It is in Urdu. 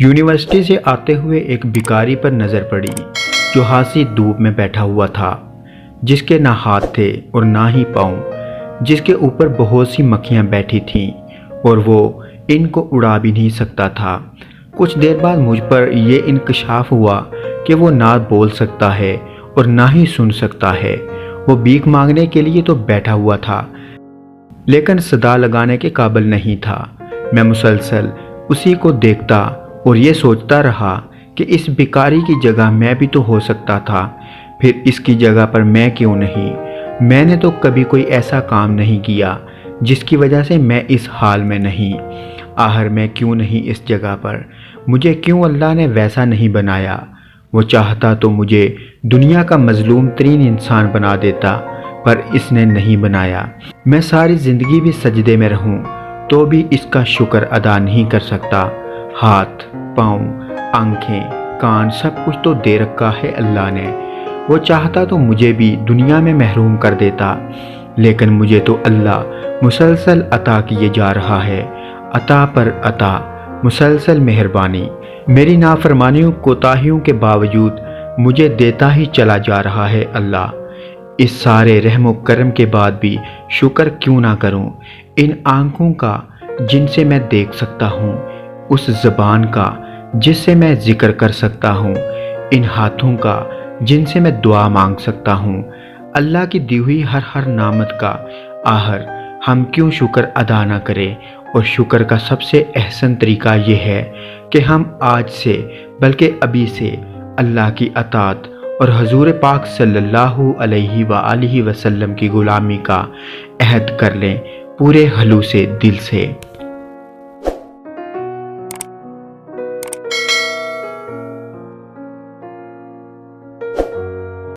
یونیورسٹی سے آتے ہوئے ایک بھکاری پر نظر پڑی جو ہاسی دھوپ میں بیٹھا ہوا تھا، جس کے نہ ہاتھ تھے اور نہ ہی پاؤں، جس کے اوپر بہت سی مکھیاں بیٹھی تھیں اور وہ ان کو اڑا بھی نہیں سکتا تھا۔ کچھ دیر بعد مجھ پر یہ انکشاف ہوا کہ وہ نہ بول سکتا ہے اور نہ ہی سن سکتا ہے۔ وہ بھیک مانگنے کے لیے تو بیٹھا ہوا تھا لیکن صدا لگانے کے قابل نہیں تھا۔ میں مسلسل اسی کو دیکھتا اور یہ سوچتا رہا کہ اس بھکاری کی جگہ میں بھی تو ہو سکتا تھا، پھر اس کی جگہ پر میں کیوں نہیں؟ میں نے تو کبھی کوئی ایسا کام نہیں کیا جس کی وجہ سے میں اس حال میں نہیں۔ آخر میں کیوں نہیں اس جگہ پر؟ مجھے کیوں اللہ نے ویسا نہیں بنایا؟ وہ چاہتا تو مجھے دنیا کا مظلوم ترین انسان بنا دیتا، پر اس نے نہیں بنایا۔ میں ساری زندگی بھی سجدے میں رہوں تو بھی اس کا شکر ادا نہیں کر سکتا۔ ہاتھ، پاؤں، آنکھیں، کان، سب کچھ تو دے رکھا ہے اللہ نے۔ وہ چاہتا تو مجھے بھی دنیا میں محروم کر دیتا، لیکن مجھے تو اللہ مسلسل عطا کیے جا رہا ہے، عطا پر عطا، مسلسل مہربانی۔ میری نافرمانیوں کوتاہیوں کے باوجود مجھے دیتا ہی چلا جا رہا ہے اللہ۔ اس سارے رحم و کرم کے بعد بھی شکر کیوں نہ کروں؟ ان آنکھوں کا جن سے میں دیکھ سکتا ہوں، اس زبان کا جس سے میں ذکر کر سکتا ہوں، ان ہاتھوں کا جن سے میں دعا مانگ سکتا ہوں، اللہ کی دی ہوئی ہر نعمت کا آخر ہم کیوں شکر ادا نہ کریں؟ اور شکر کا سب سے احسن طریقہ یہ ہے کہ ہم آج سے بلکہ ابھی سے اللہ کی اطاعت اور حضور پاک صلی اللہ علیہ وآلہ وسلم کی غلامی کا عہد کر لیں، پورے خلوص دل سے۔